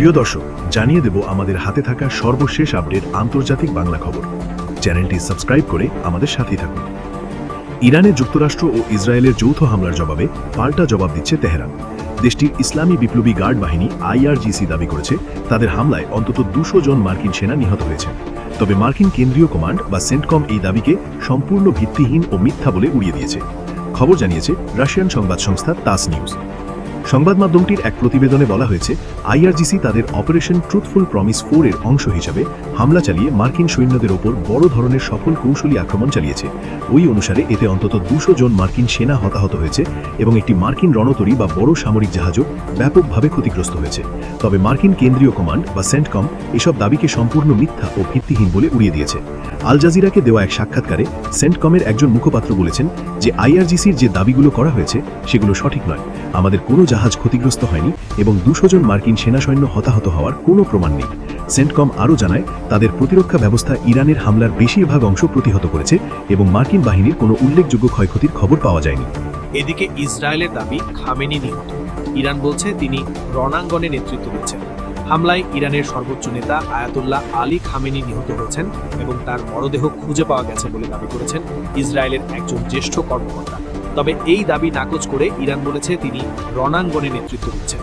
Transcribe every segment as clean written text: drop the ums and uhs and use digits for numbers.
প্রিয় দর্শক, জানিয়ে দেব আমাদের হাতে থাকা সর্বশেষ আপডেট আন্তর্জাতিক বাংলা খবর। চ্যানেলটি সাবস্ক্রাইব করে আমাদের সাথেই থাকুন। ইরানে যুক্তরাষ্ট্র ও ইসরায়েলের যৌথ হামলার জবাবে পাল্টা জবাব দিচ্ছে তেহরান। দেশটির ইসলামী বিপ্লবী গার্ড বাহিনী IRGC দাবি করেছে তাদের হামলায় অন্তত 200 জন মার্কিন সেনা নিহত হয়েছেন। তবে মার্কিন কেন্দ্রীয় কমান্ড বা সেন্টকম এই দাবিকে সম্পূর্ণ ভিত্তিহীন ও মিথ্যা বলে উড়িয়ে দিয়েছে। খবর জানিয়েছে রাশিয়ান সংবাদ সংস্থা তাস নিউজ। সংবাদ মাধ্যমটির এক প্রতিবেদনে বলা হয়েছে, IRGC তাদের অপারেশন ট্রুথফুল প্রমিস 4 এর অংশ হিসাবে হামলা চালিয়ে মার্কিন সৈন্যদের ওপর বড় ধরনের সফল কৌশলী আক্রমণ চালিয়েছে। ওই অনুসারে এতে অন্তত 200 জন মার্কিন সেনা হতাহত হয়েছে এবং একটি মার্কিন রণতরী বা বড় সামরিক জাহাজও ব্যাপকভাবে ক্ষতিগ্রস্ত হয়েছে। তবে মার্কিন কেন্দ্রীয় কমান্ড বা সেন্টকম এসব দাবিকে সম্পূর্ণ মিথ্যা ও ভিত্তিহীন বলে উড়িয়ে দিয়েছে। আল জাজিরাকে দেওয়া এক সাক্ষাৎকারে সেন্টকমের একজন মুখপাত্র বলেছেন যে IRGCর যে দাবিগুলো করা হয়েছে সেগুলো সঠিক নয়। আমাদের কোনো জাহাজ ক্ষতিগ্রস্ত হয়নি এবং 200 জন মার্কিন সেনা সৈন্য হতাহত হওয়ার কোনো প্রমাণ নেই। সেন্টকম আরও জানায়, তাদের প্রতিরক্ষা ব্যবস্থা ইরানের হামলার বেশিরভাগ অংশ প্রতিহত করেছে এবং মার্কিন বাহিনীর কোনো উল্লেখযোগ্য ক্ষয়ক্ষতির খবর পাওয়া যায়নি। এদিকে ইসরায়েলের দাবি খামেনি নিহত। ইরান বলছে তিনি রণাঙ্গনে নেতৃত্ব দিচ্ছেন। হামলায় ইরানের সর্বোচ্চ নেতা আয়াতুল্লাহ আলী খামেনি নিহত হয়েছেন এবং তার মরদেহ খুঁজে পাওয়া গেছে বলে দাবি করেছেন ইসরায়েলের একজন জ্যেষ্ঠ কর্মকর্তা। তবে এই দাবি নাকচ করে ইরান বলেছে তিনি রণাঙ্গনে নেতৃত্ব দিচ্ছেন।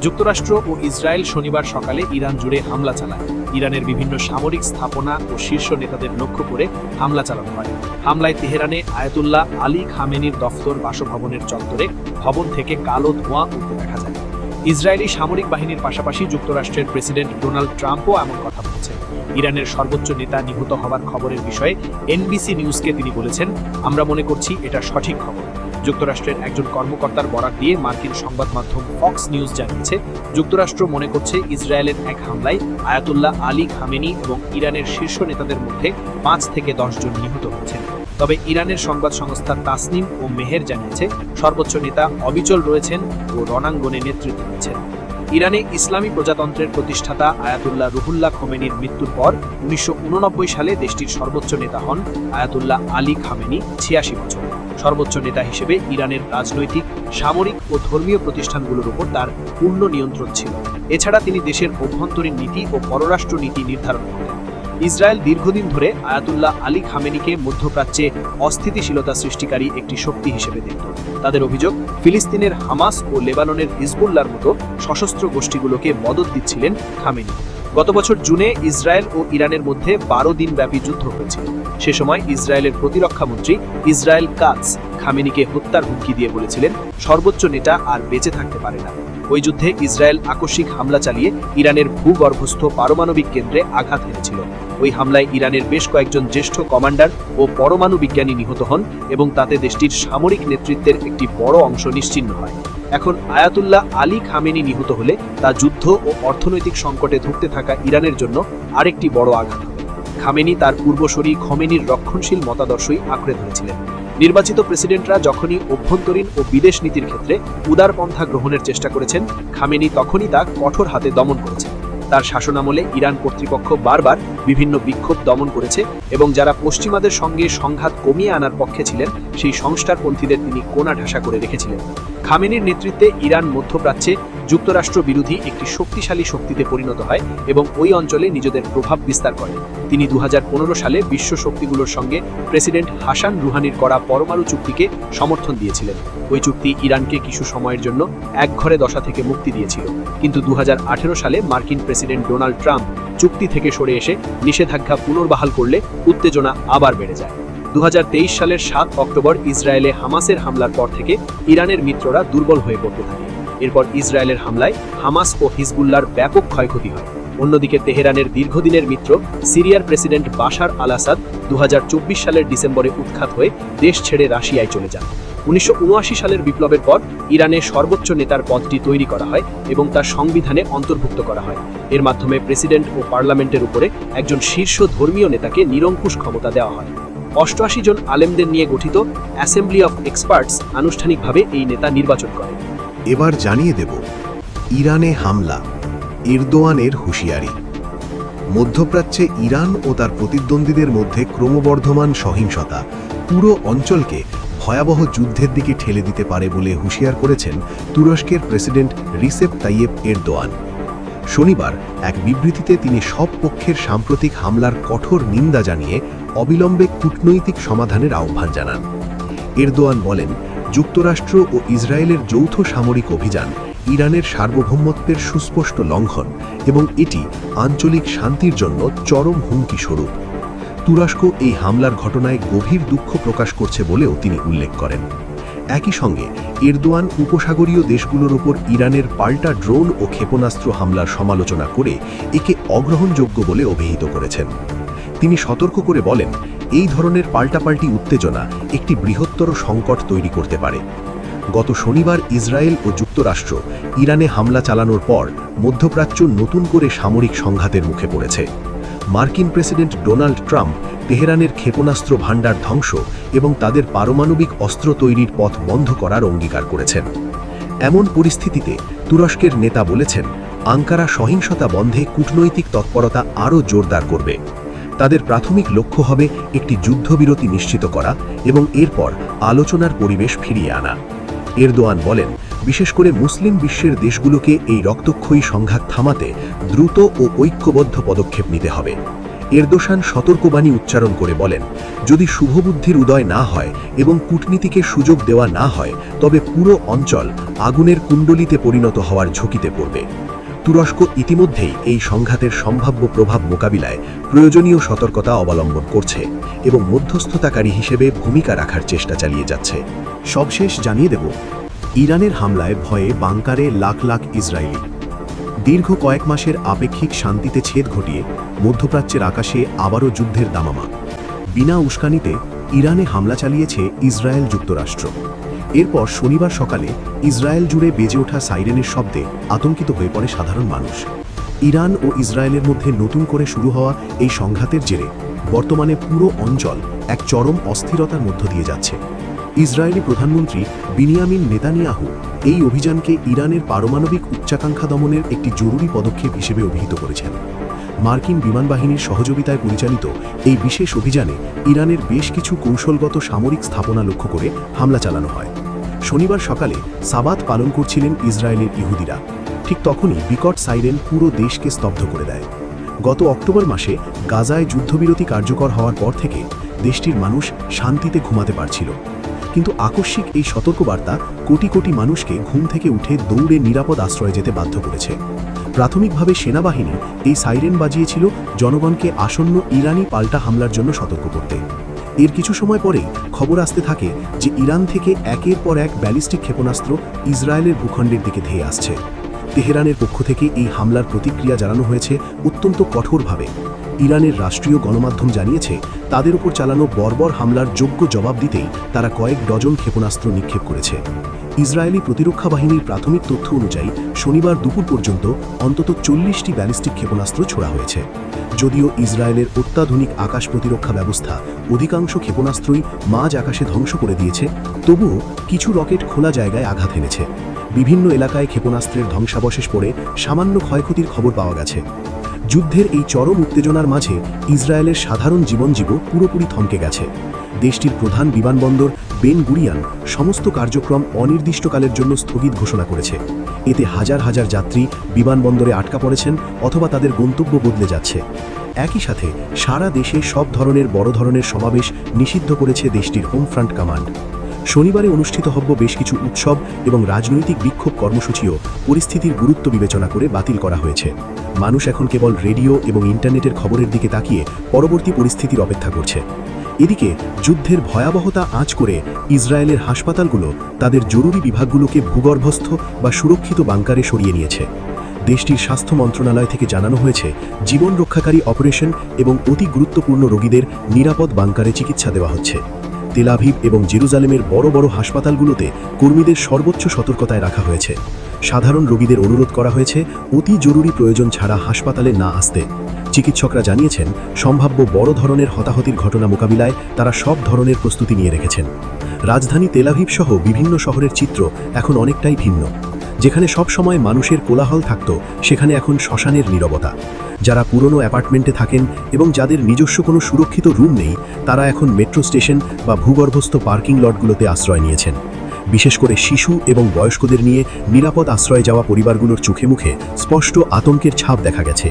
যুক্তরাষ্ট্র ও ইসরায়েল শনিবার সকালে ইরান জুড়ে হামলা চালায়। ইরানের বিভিন্ন সামরিক স্থাপনা ও শীর্ষ নেতাদের লক্ষ্য করে হামলা চালানো হয়। হামলায় তেহরানে আয়াতুল্লাহ আলী খামেনির দফতর বাসভবনের চত্বরে ভবন থেকে কালো ধোঁয়া উঠতে দেখা যায়। ইসরায়েলি সামরিক বাহিনীর পাশাপাশি যুক্তরাষ্ট্রের প্রেসিডেন্ট ডোনাল্ড ট্রাম্পও এমন কথা বলেছেন। ইরানের সর্বোচ্চ নেতা নিহত হওয়ার খবরের বিষয়ে NBC নিউজকে তিনি বলেছেন, আমরা মনে করছি এটা সঠিক খবর। যুক্তরাষ্ট্রের একজন কর্মকর্তার বরাত দিয়ে মার্কিন সংবাদ মাধ্যম ফক্স নিউজ জানিয়েছে, যুক্তরাষ্ট্র মনে করছে ইসরায়েলের এক হামলায় আয়াতুল্লাহ আলী খামেনি এবং ইরানের শীর্ষ নেতাদের মধ্যে 5 থেকে 10 জন নিহত হয়েছেন। তবে ইরানের সংবাদ সংস্থা তাসনিম ও মেহের জানিয়েছে, সর্বোচ্চ নেতা অবিচল রয়েছেন ও রণাঙ্গনে নেতৃত্ব দিচ্ছেন। ইরানে ইসলামী প্রজাতন্ত্রের প্রতিষ্ঠাতা আয়াতুল্লাহ রুহুল্লাহ খোমেনির মৃত্যুর পর 1989 সালে দেশটির সর্বোচ্চ নেতা হন আয়াতুল্লাহ আলী খামেনি, 86 বছর। সর্বোচ্চ নেতা হিসেবে ইরানের রাজনৈতিক, সামরিক ও ধর্মীয় প্রতিষ্ঠানগুলোর উপর তার পূর্ণ নিয়ন্ত্রণ ছিল। এছাড়া তিনি দেশের অভ্যন্তরীণ নীতি ও পররাষ্ট্র নীতি নির্ধারণ করতেন। ইসরায়েল দীর্ঘদিন ধরে আয়াতুল্লাহ আলী খামেনিকে মধ্যপ্রাচ্যে অস্থিতিশীলতা সৃষ্টিকারী একটি শক্তি হিসেবে দেখত। তাদের অভিযোগ, ফিলিস্তিনের হামাস ও লেবাননের হিজবুল্লাহর মতো সশস্ত্র গোষ্ঠীগুলোকে মদত দিচ্ছিলেন খামেনি। গত বছর জুনে ইসরায়েল ও ইরানের মধ্যে 12 দিনব্যাপী যুদ্ধ হয়েছিল। সে সময় ইসরায়েলের প্রতিরক্ষা মন্ত্রী ইসরায়েল কাটজ খামেনিকে হত্যার হুমকি দিয়ে বলেছিলেন, সর্বোচ্চ নেতা আর বেঁচে থাকতে পারে না। ওই যুদ্ধে ইসরায়েল আকস্মিক হামলা চালিয়ে ইরানের ভূগর্ভস্থ পারমাণবিক কেন্দ্রে আঘাত হেনেছিল। ওই হামলায় ইরানের বেশ কয়েকজন জ্যেষ্ঠ কমান্ডার ও পরমাণু বিজ্ঞানী নিহত হন এবং তাতে দেশটির সামরিক নেতৃত্বের একটি বড় অংশ নিশ্চিহ্ন হয়। এখন আয়াতুল্লাহ আলী খামেনি নিহত হলে তা যুদ্ধ ও অর্থনৈতিক সংকটে ধুঁকতে থাকা ইরানের জন্য আরেকটি বড় আঘাত হবে। খামেনি তার পূর্বসূরি খোমেনির রক্ষণশীল মতাদর্শই আঁকড়ে ধরেছিলেন। নির্বাচিত প্রেসিডেন্টরা যখনই অভ্যন্তরীণ ও বিদেশ নীতির ক্ষেত্রে উদারপন্থা গ্রহণের চেষ্টা করেছেন, খামেনি তখনই তা কঠোর হাতে দমন করেছেন। তার শাসনামলে ইরান কর্তৃপক্ষ বারবার বিভিন্ন বিক্ষোভ দমন করেছে এবং যারা পশ্চিমাদের সঙ্গে সংঘাত কমিয়ে আনার পক্ষে ছিলেন সেই সংস্কারপন্থীদের তিনি কোণাঢাসা করে রেখেছিলেন। খামেনির নেতৃত্বে ইরান মধ্যপ্রাচ্যে যুক্তরাষ্ট্র বিরোধী একটি শক্তিশালী শক্তিতে পরিণত হয় এবং ওই অঞ্চলে নিজেদের প্রভাব বিস্তার করে। তিনি 2015 সালে বিশ্ব শক্তিগুলোর সঙ্গে প্রেসিডেন্ট হাসান রুহানির করা পরমাণু চুক্তিকে সমর্থন দিয়েছিলেন। ওই চুক্তি ইরানকে কিছু সময়ের জন্য একঘরে দশা থেকে মুক্তি দিয়েছিল, কিন্তু 2018 সালে মার্কিন প্রেসিডেন্ট ডোনাল্ড ট্রাম্প চুক্তি থেকে সরে এসে নিষেধাজ্ঞা পুনর্বহাল করলে উত্তেজনা আবার বেড়ে যায়। 2023 সালের 7 অক্টোবর ইসরায়েলে হামাসের হামলার পর থেকে ইরানের মিত্ররা দুর্বল হয়ে পড়তে থাকে। এরপর ইসরায়েলের হামলায় হামাস ও হিজবুল্লাহর ব্যাপক ক্ষয়ক্ষতি হয়। অন্যদিকে তেহরানের দীর্ঘদিনের মিত্র সিরিয়ার প্রেসিডেন্ট বাশার আল আসাদ 2024 সালের ডিসেম্বরে উৎখাত হয়ে দেশ ছেড়ে রাশিয়ায় চলে যান। 1979 সালের বিপ্লবের পর ইরানে সর্বোচ্চ নেতার পদটি তৈরি করা হয় এবং তার সংবিধানে অন্তর্ভুক্ত করা হয়। এর মাধ্যমে প্রেসিডেন্ট ও পার্লামেন্টের উপরে একজন শীর্ষ ধর্মীয় নেতাকে নিরঙ্কুশ ক্ষমতা দেওয়া হয়। 88 জন আলেমদের নিয়ে গঠিত অ্যাসেম্বলি অফ এক্সপার্টস আনুষ্ঠানিকভাবে এই নেতা নির্বাচন করে। এবার জানিয়ে দেব ইরানে হামলা, এরদোয়ানের হুঁশিয়ারি। মধ্যপ্রাচ্যে ইরান ও তার প্রতিদ্বন্দ্বীদের মধ্যে ক্রমবর্ধমান সহিংসতা পুরো অঞ্চলকে ভয়াবহ যুদ্ধের দিকে ঠেলে দিতে পারে বলে হুঁশিয়ার করেছেন তুরস্কের প্রেসিডেন্ট রিসেপ তাইয়েপ এরদোয়ান। শনিবার এক বিবৃতিতে তিনি সব পক্ষের সাম্প্রতিক হামলার কঠোর নিন্দা জানিয়ে অবিলম্বে কূটনৈতিক সমাধানের আহ্বান জানান। এরদোয়ান বলেন, যুক্তরাষ্ট্র ও ইসরায়েলের যৌথ সামরিক অভিযান ইরানের সার্বভৌমত্বের সুস্পষ্ট লঙ্ঘন এবং এটি আঞ্চলিক শান্তির জন্য চরম হুমকি স্বরূপ। তুরস্ক এই হামলার ঘটনায় গভীর দুঃখ প্রকাশ করছে বলেও তিনি উল্লেখ করেন। একই সঙ্গে এরদোয়ান উপসাগরীয় দেশগুলোর ওপর ইরানের পাল্টা ড্রোন ও ক্ষেপণাস্ত্র হামলার সমালোচনা করে একে অগ্রহণযোগ্য বলে অভিহিত করেছেন। তিনি সতর্ক করে বলেন, এই ধরনের পাল্টাপাল্টি উত্তেজনা একটি বৃহত্তর সংকট তৈরি করতে পারে। গত শনিবার ইসরায়েল ও যুক্তরাষ্ট্র ইরানে হামলা চালানোর পর মধ্যপ্রাচ্য নতুন করে সামরিক সংঘাতের মুখে পড়েছে। মার্কিন প্রেসিডেন্ট ডোনাল্ড ট্রাম্প তেহরানের ক্ষেপণাস্ত্র ভাণ্ডার ধ্বংস এবং তাদের পারমাণবিক অস্ত্র তৈরির পথ বন্ধ করার অঙ্গীকার করেছেন। এমন পরিস্থিতিতে তুরস্কের নেতা বলেছেন, আঙ্কারা সহিংসতা বন্ধে কূটনৈতিক তৎপরতা আরও জোরদার করবে। তাদের প্রাথমিক লক্ষ্য হবে একটি যুদ্ধবিরতি নিশ্চিত করা এবং এরপর আলোচনার পরিবেশ ফিরিয়ে আনা। এরদোয়ান বলেন, বিশেষ করে মুসলিম বিশ্বের দেশগুলোকে এই রক্তক্ষয়ী সংঘাত থামাতে দ্রুত ও ঐক্যবদ্ধ পদক্ষেপ নিতে হবে। এরদোয়ান সতর্কবাণী উচ্চারণ করে বলেন, যদি শুভবুদ্ধির উদয় না হয় এবং কূটনীতিকে সুযোগ দেওয়া না হয় তবে পুরো অঞ্চল আগুনের কুণ্ডলিতে পরিণত হওয়ার ঝুঁকিতে পড়বে। তুরস্ক ইতিমধ্যেই এই সংঘাতের সম্ভাব্য প্রভাব মোকাবিলায় প্রয়োজনীয় সতর্কতা অবলম্বন করছে এবং মধ্যস্থতাকারী হিসেবে ভূমিকা রাখার চেষ্টা চালিয়ে যাচ্ছে। সবশেষ জানিয়ে দেব, ইরানের হামলায় ভয়ে বাংকারে লাখ লাখ ইসরায়েলি। দীর্ঘ কয়েক মাসের আপেক্ষিক শান্তিতে ছেদ ঘটিয়ে মধ্যপ্রাচ্যের আকাশে আবারও যুদ্ধের দামামা। বিনা উস্কানিতে ইরানে হামলা চালিয়েছে ইসরায়েল যুক্তরাষ্ট্র। এরপর শনিবার সকালে ইসরায়েল জুড়ে বেজে ওঠা সাইরেনের শব্দে আতঙ্কিত হয়ে পড়ে সাধারণ মানুষ। ইরান ও ইসরায়েলের মধ্যে নতুন করে শুরু হওয়া এই সংঘাতের জেরে বর্তমানে পুরো অঞ্চল এক চরম অস্থিরতার মধ্য দিয়ে যাচ্ছে। ইসরায়েলি প্রধানমন্ত্রী বিনিয়ামিন নেতানিয়াহু এই অভিযানকে ইরানের পারমাণবিক উচ্চাকাঙ্ক্ষা দমনের একটি জরুরি পদক্ষেপ হিসেবে অভিহিত করেছেন। মার্কিন বিমান বাহিনীর সহযোগিতায় পরিচালিত এই বিশেষ অভিযানে ইরানের বেশ কিছু কৌশলগত সামরিক স্থাপনা লক্ষ্য করে হামলা চালানো হয়। শনিবার সকালে সাবাত পালন করছিলেন ইসরায়েলের ইহুদিরা। ঠিক তখনই বিকট সাইরেন পুরো দেশকে স্তব্ধ করে দেয়। গত অক্টোবর মাসে গাজায় যুদ্ধবিরতি কার্যকর হওয়ার পর থেকে দেশটির মানুষ শান্তিতে ঘুমাতে পারছিল, কিন্তু আকস্মিক এই সতর্কবার্তা কোটি কোটি মানুষকে ঘুম থেকে উঠে দৌড়ে নিরাপদ আশ্রয়ে যেতে বাধ্য করেছে। প্রাথমিকভাবে সেনাবাহিনী এই সাইরেন বাজিয়েছিল জনগণকে আসন্ন ইরানি পাল্টা হামলার জন্য সতর্ক করতে। এর কিছু সময় পরেই খবর আসতে থাকে যে ইরান থেকে একের পর এক ব্যালিস্টিক ক্ষেপণাস্ত্র ইসরায়েলের ভূখণ্ডের দিকে ধেয়ে আসছে। তেহরানের পক্ষ থেকে এই হামলার প্রতিক্রিয়া জানানো হয়েছে অত্যন্ত কঠোরভাবে। ইরানের রাষ্ট্রীয় গণমাধ্যম জানিয়েছে, তাদের উপর চালানো বর্বর হামলার যোগ্য জবাব দিতেই তারা কয়েক ডজন ক্ষেপণাস্ত্র নিক্ষেপ করেছে। ইসরায়েলি প্রতিরক্ষা বাহিনীর প্রাথমিক তথ্য অনুযায়ী শনিবার দুপুর পর্যন্ত অন্তত 40টি ব্যালিস্টিক ক্ষেপণাস্ত্র ছোড়া হয়েছে। যদিও ইসরায়েলের অত্যাধুনিক আকাশ প্রতিরক্ষা ব্যবস্থা অধিকাংশ ক্ষেপণাস্ত্রই মাঝ আকাশে ধ্বংস করে দিয়েছে, তবুও কিছু রকেট খোলা জায়গায় আঘাত এনেছে। বিভিন্ন এলাকায় ক্ষেপণাস্ত্রের ধ্বংসাবশেষ পড়ে সামান্য ক্ষয়ক্ষতির খবর পাওয়া গেছে। যুদ্ধের এই চরম উত্তেজনার মাঝে ইসরায়েলের সাধারণ জীবনজীবন পুরোপুরি থমকে গেছে। দেশটির প্রধান বিমানবন্দর বেন গুরিয়ান সমস্ত কার্যক্রম অনির্দিষ্টকালের জন্য স্থগিত ঘোষণা করেছে। এতে হাজার হাজার যাত্রী বিমানবন্দরে আটকা পড়েছেন অথবা তাদের গন্তব্য বদলে যাচ্ছে। একই সাথে সারা দেশে সব ধরনের বড় ধরনের সমাবেশ নিষিদ্ধ করেছে দেশটির হোম ফ্রন্ট কমান্ড। শনিবারে অনুষ্ঠিত হব বেশ কিছু উৎসব এবং রাজনৈতিক বিক্ষোভ কর্মসূচিও পরিস্থিতির গুরুত্ব বিবেচনা করে বাতিল করা হয়েছে। মানুষ এখন কেবল রেডিও এবং ইন্টারনেটের খবরের দিকে তাকিয়ে পরবর্তী পরিস্থিতির অপেক্ষা করছে। এদিকে যুদ্ধের ভয়াবহতা আঁচ করে ইসরায়েলের হাসপাতালগুলো তাদের জরুরি বিভাগগুলোকে ভূগর্ভস্থ বা সুরক্ষিত বাংকারে সরিয়ে নিয়েছে। দেশটির স্বাস্থ্য মন্ত্রণালয় থেকে জানানো হয়েছে, জীবন রক্ষাকারী অপারেশন এবং অতি গুরুত্বপূর্ণ রোগীদের নিরাপদ বাংকারে চিকিৎসা দেওয়া হচ্ছে। তেল আভিভ এবং জেরুজালেমের বড় বড় হাসপাতালগুলোতে কর্মীদের সর্বোচ্চ সতর্কতায় রাখা হয়েছে। সাধারণ রোগীদের অনুরোধ করা হয়েছে অতি জরুরি প্রয়োজন ছাড়া হাসপাতালে না আসতে। চিকিৎসকরা জানিয়েছেন, সম্ভাব্য বড় ধরনের হতাহতির ঘটনা মোকাবিলায় তারা সব ধরনের প্রস্তুতি নিয়ে রেখেছেন। রাজধানী তেল আভিভ সহ বিভিন্ন শহরের চিত্র এখন অনেকটাই ভিন্ন। যেখানে সব সময় মানুষের কোলাহল থাকত, সেখানে এখন শ্মশানের নীরবতা। যারা পুরনো অ্যাপার্টমেন্টে থাকেন এবং যাদের নিজস্ব কোনো সুরক্ষিত রুম নেই, তারা এখন মেট্রো স্টেশন বা ভূগর্ভস্থ পার্কিং লটগুলোতে আশ্রয় নিয়েছেন। বিশেষ করে শিশু এবং বয়স্কদের নিয়ে নিরাপদ আশ্রয়ে যাওয়া পরিবারগুলোর চোখে মুখে স্পষ্ট আতঙ্কের ছাপ দেখা গেছে।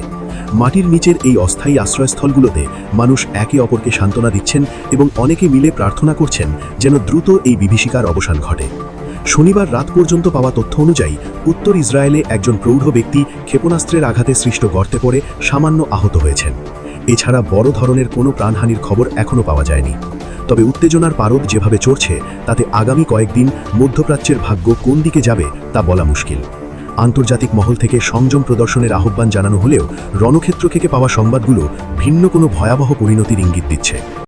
মাটির নিচের এই অস্থায়ী আশ্রয়স্থলগুলোতে মানুষ একে অপরকে সান্ত্বনা দিচ্ছেন এবং অনেকে মিলে প্রার্থনা করছেন যেন দ্রুত এই বিভীষিকার অবসান ঘটে। শনিবার রাত পর্যন্ত পাওয়া তথ্য অনুযায়ী উত্তর ইসরায়েলে একজন প্রৌঢ় ব্যক্তি ক্ষেপণাস্ত্রের আঘাতে সৃষ্ট গর্তে পড়ে সামান্য আহত হয়েছেন। এছাড়া বড় ধরনের কোনো প্রাণহানির খবর এখনও পাওয়া যায়নি। তবে উত্তেজনার পারদ যেভাবে চড়ছে তাতে আগামী কয়েকদিন মধ্যপ্রাচ্যের ভাগ্য কোন দিকে যাবে তা বলা মুশকিল। আন্তর্জাতিক মহল থেকে সংযম প্রদর্শনের আহ্বান জানানো হলেও রণক্ষেত্র থেকে পাওয়া সংবাদগুলো ভিন্ন কোনো ভয়াবহ পরিণতির ইঙ্গিত দিচ্ছে।